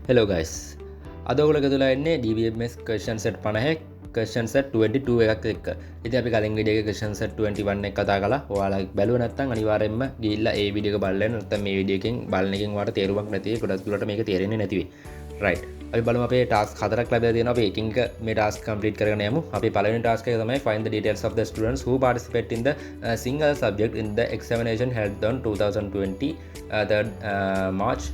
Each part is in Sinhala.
Hello guys. අද ඔයගොල්ලෝ එකතුලා ඉන්නේ DBMS question set 50 question set 22 එකක් එක්ක. ඉතින් අපි කලින් වීඩියෝ එකේ question set 21 එක කතා කළා. ඔයාලා බැලුවා නැත්නම් අනිවාර්යයෙන්ම ගිහිල්ලා ඒ වීඩියෝ එක බලන්න. නැත්නම් මේ වීඩියෝ එකෙන් බලන එකෙන් ඔයාලට තේරුමක් නැති වෙයි. ගොඩක් දුරට මේක තේරෙන්නේ නැති වෙයි. right. අපි බලමු අපේ task හතරක් ලැබිලා තියෙනවා. අපි එකින් එක මේ task complete කරගෙන යමු. අපි පළවෙනි task එක තමයි find the details of the students who participate in the single subject in the examination held on 2020 3rd March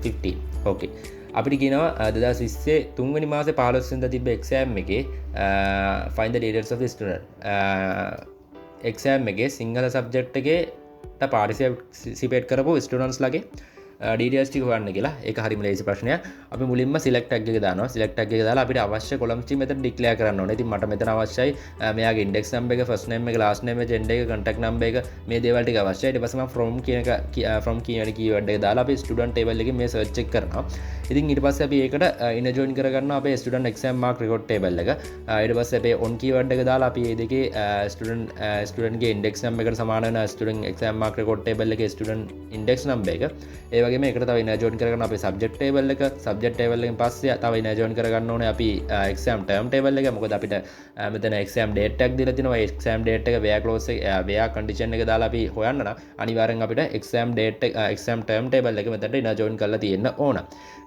15. Okay. අපිට කියනවා 2020 තුන්වෙනි මාසේ 15 වෙනිදා තිබ්බ එක්සෑම් එකේ find the details of the student exam එකේ සිංහල සබ්ජෙක්ට් එකේට පාටිසිපේට් කරපු ස්ටුඩන්ට්ස් ලගේ ඩීටේල්ස් ටික හොයන්න කියලා. ඒක හරිම ලේසි ප්‍රශ්නයක්. අපි මුලින්ම select tag එක දානවා. select tag එක දාලා අපිට අවශ්‍ය columns ටික මෙතන declare කරන්න ඕනේ. ඉතින් මට මෙතන අවශ්‍යයි මෙයාගේ index number එක, first name එක, last name එක, gender එක, contact number එක, මේ දේවල් ටික අවශ්‍යයි. ඊට පස්සේ මම from කියන එක from කියන keyword එක දාලා අපි student table එකේ මේ search check කරනවා. ඉතින් ඊට පස්සේ අපි ඒකට inner join කරගන්නවා අපේ student exam mark record table එක. ඊට පස්සේ අපි on keyword එක දාලා අපි මේ දෙකේ student ගේ index number එකට සමාන වෙන student exam mark record table එකේ student index number එක. ඒ වගේම ඒකට තව inner join කරගන්න අපේ subject table එක. subject table එකෙන් පස්සේ තව inner join කරගන්න ඕනේ අපි exam term table එක. මොකද අපිට මෙතන exam date එකක් දීලා තිනවා. ඒ exam date එක where close එක where condition එක දාලා අපි හොයන්න නම් අනිවාර්යෙන් අපිට exam date එක exam term table එක මෙතනට inner join කරලා තියෙන්න ඕන.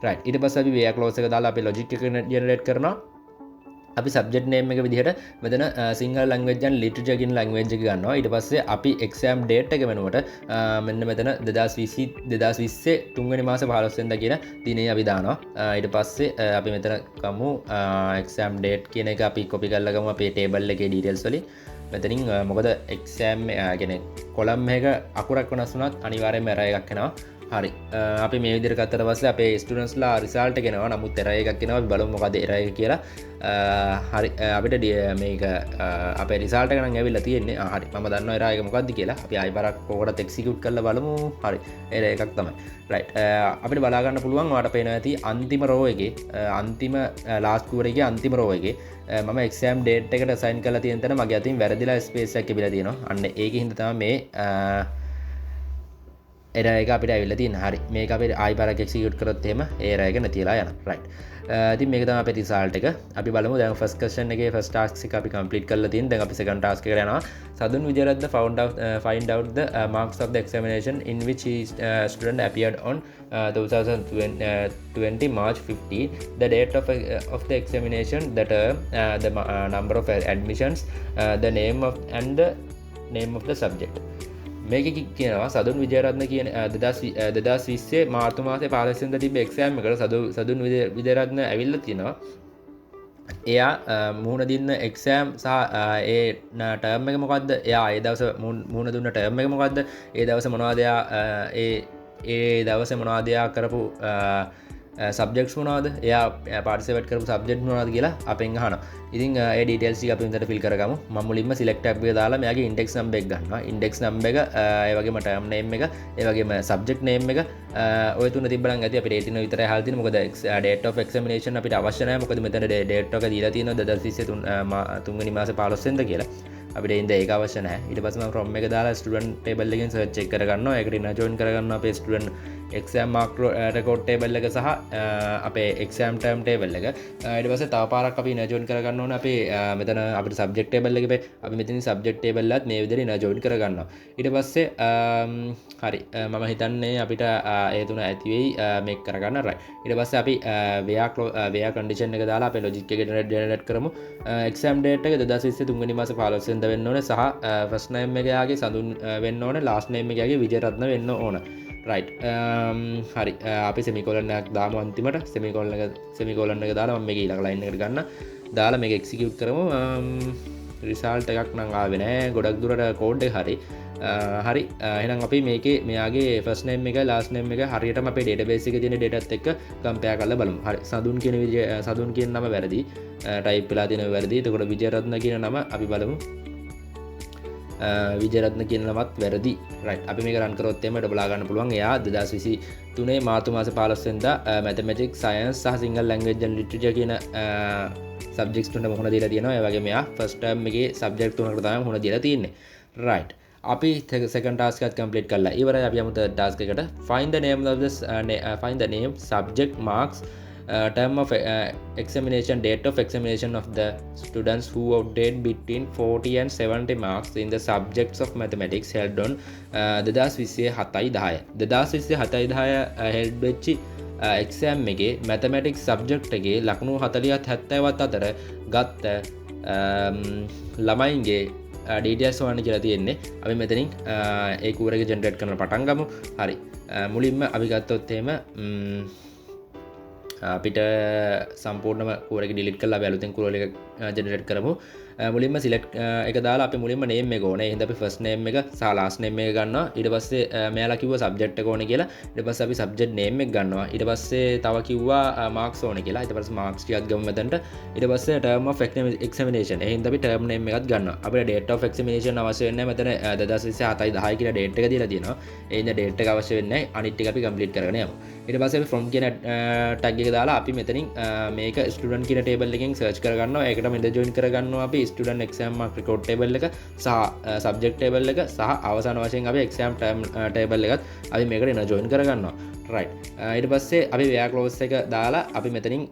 right. ඊට පස්සේ අපි where close එක දාලා අපි logic එක generate කරනවා. අපි subject name එක විදිහට මෙතන සිංහල language and literature කියන language එක ගන්නවා. ඊට පස්සේ අපි exam date එක වෙනුවට මෙන්න මෙතන 2020 තුන්වෙනි මාසේ 15 වෙනිදා කියන දිනේ අපි දානවා. ඊට පස්සේ අපි මෙතන ගමු exam date කියන එක අපි copy කරලා ගමු අපේ table එකේ details වලින්. මෙතනින් මොකද exam කියන්නේ column එක අකුරක් වෙනස් වුණත් අනිවාර්යයෙන්ම error එකක් එනවා. හරි. අපි මේ විදිහට ගත්තට පස්සේ අපේ ස්ටුඩන්ට්ස්ලා රිසල්ට් එක එනවා. නමුත් error එකක් එනවා. අපි බලමු මොකද error එක කියලා. හරි. අපිට මේක අපේ රිසල්ට් එක නම් ඇවිල්ලා තියෙන්නේ. හරි. මම දන්නවා error එක මොකක්ද කියලා. අපි ආයෙ බරක් ඕකටත් එක්සිකියුට් කරලා බලමු. හරි. error එකක් තමයි. right. අපිට බලා ගන්න පුළුවන් ඔයාලට පේනවා ඇති අන්තිම row එකේ අන්තිම last query එකේ අන්තිම row එකේ මම exam date එකට assign කරලා තියෙන තැන මගේ අතින් වැරදිලා space එකක් තිබිලා තියෙනවා. අන්න ඒකේ හින්දා තමයි මේ error එක අපිට ඇවිල්ලා තියෙන. හරි. මේක අපි ආයි පාරක් execute කරොත් එහෙම error එක නැතිලා යනවා. right. ඉතින් මේක තමයි අපේ result එක. අපි බලමු දැන් first question එකේ first task එක අපි complete කරලා තියෙන. දැන් අපි second task එකට යනවා. Sadun Vijayaratna find out the marks of the examination in which his student appeared on 2020 March 15. The date of the examination, the number of admissions, the name of and the name of the subject. මේක කියනවා සදුන් විජයරත්න කියන 2020 මාර්තු මාසේ 15 වෙනිදා තිබ්බ එක්සෑම් එකට සදුන් විජයරත්න ඇවිල්ලා තිනවා. එයා මුහුණ දින්න එක්සෑම් සහ ඒ ටර්ම් එක මොකද්ද? එයා ඒ දවස් මුහුණ දුන්න ටර්ම් එක මොකද්ද? ඒ දවස් මොනවද එයා ඒ දවසේ මොනවද එයා කරපු සබ්ජෙක්ට්ස් මොනවද? එයා පාටිසිපේට් කරපු සබ්ජෙක්ට් මොනවද කියලා අපෙන් අහනවා. ඉතින් ඒ ඩීටේල්ස් ටික අපි මෙතන ෆිල් කරගමු. මම මුලින්ම select tab එක දාලා මෙයාගේ index number එක ගන්නවා. index number එක ඒ වගේම term name එක ඒ වගේම subject name එක ඔය තුන තිබ්බනම් ඇති අපිට 18 විතරයි අහලා තියෙන්නේ. මොකද date of examination අපිට අවශ්‍ය නැහැ. මොකද මෙතන date එක දීලා තියෙනවා 2020 තුන්වෙනි මාසේ 15 වෙනිදා කියලා. අපිට ඉඳ ඒක අවශ්‍ය නැහැ. ඊට පස්සේ මම from එක දාලා student table එකෙන් search check කරගන්නවා. ඒකට inner join කරගන්නවා අපේ student exam mark record table එක සහ අපේ exam term table එක. ඊට පස්සේ තව පාරක් අපි inner join කරගන්න ඕනේ අපේ මෙතන අපිට subject table එකේ අපි මෙතන subject table එකත් මේ විදිහට inner join කරගන්නවා. ඊට පස්සේ හරි මම හිතන්නේ අපිට ඒ තුන ඇති වෙයි මේක කරගන්න. right. ඊට පස්සේ අපි where condition එක දාලා අපේ logic එක generate කරමු. exam date එක 2020 තුන්වෙනි මාසේ 15 වෙනිදා වෙන්න ඕනේ සහ first name එක යාගේ සඳුන් වෙන්න ඕනේ, last name එක යාගේ විජයරත්න වෙන්න ඕන. right. හරි. අපි semicolon එකක් දාමු අන්තිමට. semicolon එක දාලා මම මේක ඊළඟ line එකට ගන්න. දාලා මේක execute කරමු. result එකක් නම් ආවේ නෑ. ගොඩක් දුරට code එක හරි. හරි. එහෙනම් අපි මේකේ මෙයාගේ first name එක last name එක හරියටම අපේ database එකේ තියෙන data එකත් එක්ක compare කරලා බලමු. හරි. සදුන් කියන නම වැරදි. type වෙලා තියෙන වැරදි. එතකොට විජයරත්න කියන නම අපි බලමු. විජයරත්න කියන නමත් වැරදි. right. අපි මේක run කරොත් එimhe බලා ගන්න පුළුවන්. එයා 2023 මාර්තු මාසේ 15 වෙනිදා mathematics, science සහ single language and literature කියන subjects තුනට මුහුණ දීලා තියෙනවා. ඒ වගේම එයා first term එකේ subject තුනකට තමයි මුහුණ දීලා තියෙන්නේ. right. අපි second task එකත් complete කරලා ඉවරයි. අපි යමු third task එකට. Find the name, subject, marks term of examination, date of examination of the students who obtained between 40 and 70 marks in the subjects of mathematics held on 2027 2027 held වෙච්චි එක්සෑම් එකේ මැතමැටික්ස් සබ්ජෙක්ට් එකේ ලකුණු 40ත් 70ත් අතර ගත්ත ළමයින්ගේ ඩීටේල්ස් හොයන්න කියලා තියෙන්නේ. අපි මෙතනින් ඒ කූරේක ජෙනරේට් කරන පටන් ගමු. හරි. මුලින්ම අපි ගත්තොත් එහෙම අපිට සම්පූර්ණම කූරේක ඩිලීට් කරලා අපි අලුතෙන් කූරේක ජෙනරේට් කරමු. මුලින්ම සිලෙක්ට් එක දාලා අපි මුලින්ම නේම් එක ඕනේ. එහෙනම් අපි ෆස්ට් නේම් එක සහ ලාස්ට් නේම් එක ගන්නවා. ඊට පස්සේ මෙයාලා කිව්වා සබ්ජෙක්ට් එක ඕනේ කියලා. ඊට පස්සේ අපි සබ්ජෙක්ට් නේම් එක ගන්නවා. ඊට පස්සේ තව කිව්වා මාක්ස් ඕනේ කියලා. ඊට පස්සේ මාක්ස් ටිකක් ගමු මෙතනට. ඊට පස්සේ term of examination. එහෙනම් අපි term name එකත් ගන්නවා. අපිට date of examination අවශ්‍ය වෙන්නේ නැහැ. මෙතන 2027 10 කියලා date එක දීලා තියෙනවා. ඒ ඉන්න date එක අවශ්‍ය වෙන්නේ නැහැ. අනිත් ටික අපි complete කරගෙන යමු. ඊට පස්සේ අපි from කියන tag එක දාලා අපි මෙතනින් මේක student කියන table එකෙන් search කරගන්නවා. ඒකට මෙතන join කරගන්නවා අපි student exam mark record table එක සහ subject table එක සහ අවසාන වශයෙන් අපි exam term table එකත් අපි මේකට එන join කරගන්නවා. right. ඊට පස්සේ අපි where clause එක දාලා අපි මෙතනින්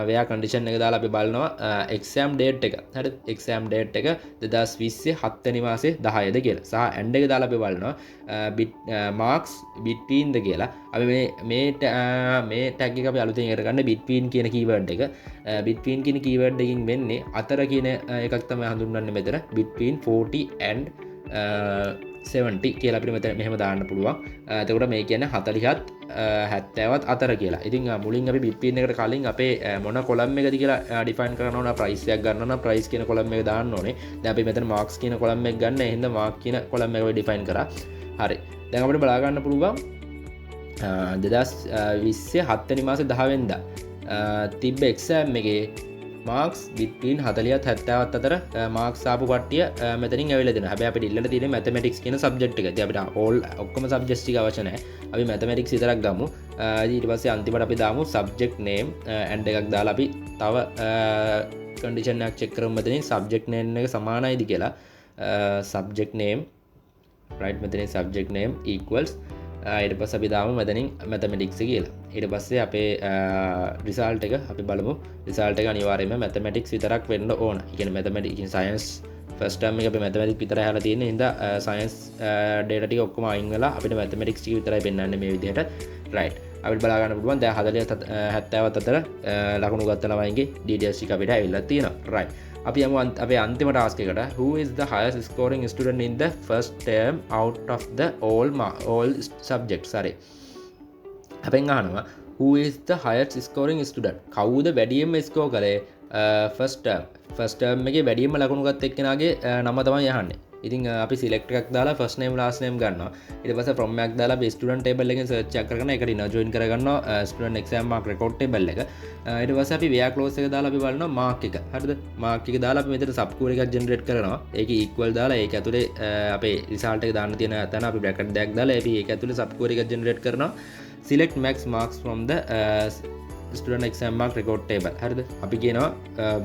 where condition එක දාලා අපි බලනවා exam date එක. හරිද? exam date එක 2020 7 වෙනි මාසේ 10ද කියලා. සහ and එක දාලා අපි බලනවා marks between ද කියලා. අපි මේ tag එක අපි අලුතෙන් ඉගෙන ගන්න between කියන keyword එක. between කියන keyword එකකින් වෙන්නේ අතර කියන එකක් තමයි හඳුන්වන්නේ මෙතන. between 40 and 70 කියලා අපිට මෙතන මෙහෙම දාන්න පුළුවන්. එතකොට මේ කියන්නේ 40ත් 70ත් අතර කියලා. ඉතින් මුලින් අපි between එකට කලින් අපේ මොන column එකද කියලා define කරන්න ඕන. price එකක් ගන්න ඕන. price කියන column එක දාන්න ඕනේ. දැන් අපි මෙතන marks කියන column එක ගන්න. එහෙනම් mark කියන column එක අපි define කරා. හරි. දැන් අපිට බලා ගන්න පුළුවන් 2020 7 වෙනි මාසේ 10 වෙනිදා තිබ්බ exam එකේ මාක්ස් between 40ත් 70ත් අතර මාක්ස් ආපු කට්ටිය මෙතනින් ඇවිල්ලා දෙනවා. හැබැයි අපිට ඉල්ලලා තියෙන්නේ mathematics කියන subject එක. ඉතින් අපිට ඔක්කොම subjects ටික අවශ්‍ය නැහැ. අපි mathematics විතරක් ගමු. ඊට පස්සේ අන්තිමට අපි දාමු subject name and එකක් දාලා අපි තව condition එකක් check කරමු මෙතනින් subject name එක සමානයිද කියලා. subject name right මෙතනින් subject name equals ඊට පස්සේ අපි දාමු මෙතනින් mathematics කියලා. ඊට පස්සේ අපේ result එක අපි බලමු. result එක අනිවාර්යයෙන්ම mathematics විතරක් වෙන්න ඕන. ඒ කියන්නේ mathematics science first term එක අපි mathematics විතරයි අහලා තියෙන්නේ. හින්දා science data ටික ඔක්කොම අයින් වෙලා අපිට mathematics ටික විතරයි පෙන්වන්නේ මේ විදිහට. right. අපිට බලා ගන්න පුළුවන් දැන් 40 70ත් අතර ලකුණු ගත්ත ළමයින්ගේ details ටික අපිට ඇවිල්ලා තියෙනවා. right. අපි යමු අපේ අන්තිම ටාස්ක් එකට. who is the highest scoring student in the first term out of the all subjects? හරි. අපෙන් අහනවා who is the highest scoring student? කවුද වැඩියෙන්ම ස්කෝර් කළේ first term එකේ වැඩියෙන්ම ලකුණු ගත්ත එක්කෙනාගේ නම තමයි අහන්නේ. ඉතින් අපි select එකක් දාලා first name last name ගන්නවා. ඊට පස්සේ from එකක් දාලා අපි student table එකෙන් search එකක් කරගෙන ඒකට ඉන join කරගන්නවා student exam mark record table එක. ඊට පස්සේ අපි where clause එක දාලා අපි බලනවා mark එක. හරිද? mark එක දාලා අපි මෙතන subscore එකක් generate කරනවා. ඒකේ equal දාලා ඒක ඇතුලේ අපේ result එක දාන්න තියෙන තැන අපි bracket දෙකක් දාලා අපි ඒක ඇතුලේ subscore එකක් generate කරනවා. select max marks from the student exam mark record table. හරිද? අපි කියනවා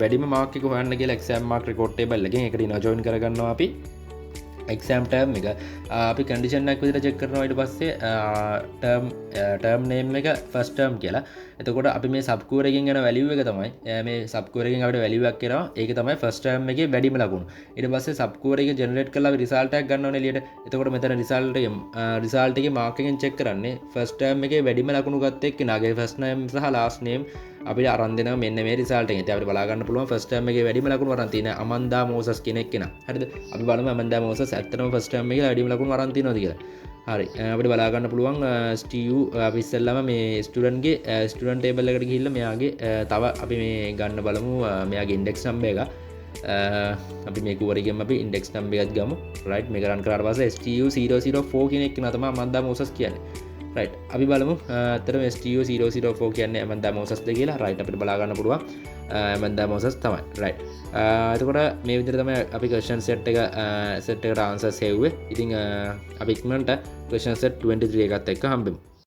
වැඩිම mark එක හොයන්න කියලා exam mark record table එකෙන් ඒකට ඉන join කරගන්නවා අපි. exam term එක අපි condition එකක් විදිහට check කරනවා. ඊට පස්සේ term name එක first term කියලා. එතකොට අපි මේ subscore එකෙන් යන value එක තමයි මේ subscore එකෙන් අපිට value එකක් එනවා. ඒක තමයි first term එකේ වැඩිම ලකුණු. ඊට පස්සේ subscore එක generate කරලා අපි result එකක් ගන්න ඕනේ එළියට. එතකොට මෙතන result එකේ mark එකෙන් check කරන්නේ first term එකේ වැඩිම ලකුණු ගත්ත එක්කෙනාගේ first name සහ last name අපිට අරන් දෙනවා මෙන්න මේ result එකෙන්. ඉතින් අපිට බලා ගන්න පුළුවන් first term එකේ වැඩිම ලකුණු අරන් තියෙන අමන්දා මොසස් කියන එක්කෙනා. හරිද? අපි බලමු අමන්දා මොසස් ඇත්තටම first term එකේ වැඩිම ලකුණු අරන් තියෙනවද කියලා. හරි. අපිට බලා ගන්න පුළුවන් STU අපි ඉස්සෙල්ලාම මේ student ගේ student table එකට ගිහිල්ලා මෙයාගේ තව අපි මේ ගන්න බලමු මෙයාගේ index number එක. අපි මේ කුවරගෙන් අපි index number එකත් ගමු. right. මේක run කරාට පස්සේ STU 004 කියන එක්කෙනා තමයි අමන්දා මොසස් කියන්නේ. right. අපි බලමු අතරම STU 004 කියන්නේ අමන්දා මොසස්ද කියලා. right. අපිට බලා ගන්න පුළුවන් අමන්දා මොසස් තමයි. right. එතකොට මේ විදිහට තමයි අපි question set එකට answer සෙව්වේ. ඉතින් අපි ඉක්මනට question set 23 එකත් එක්ක හම්බෙමු.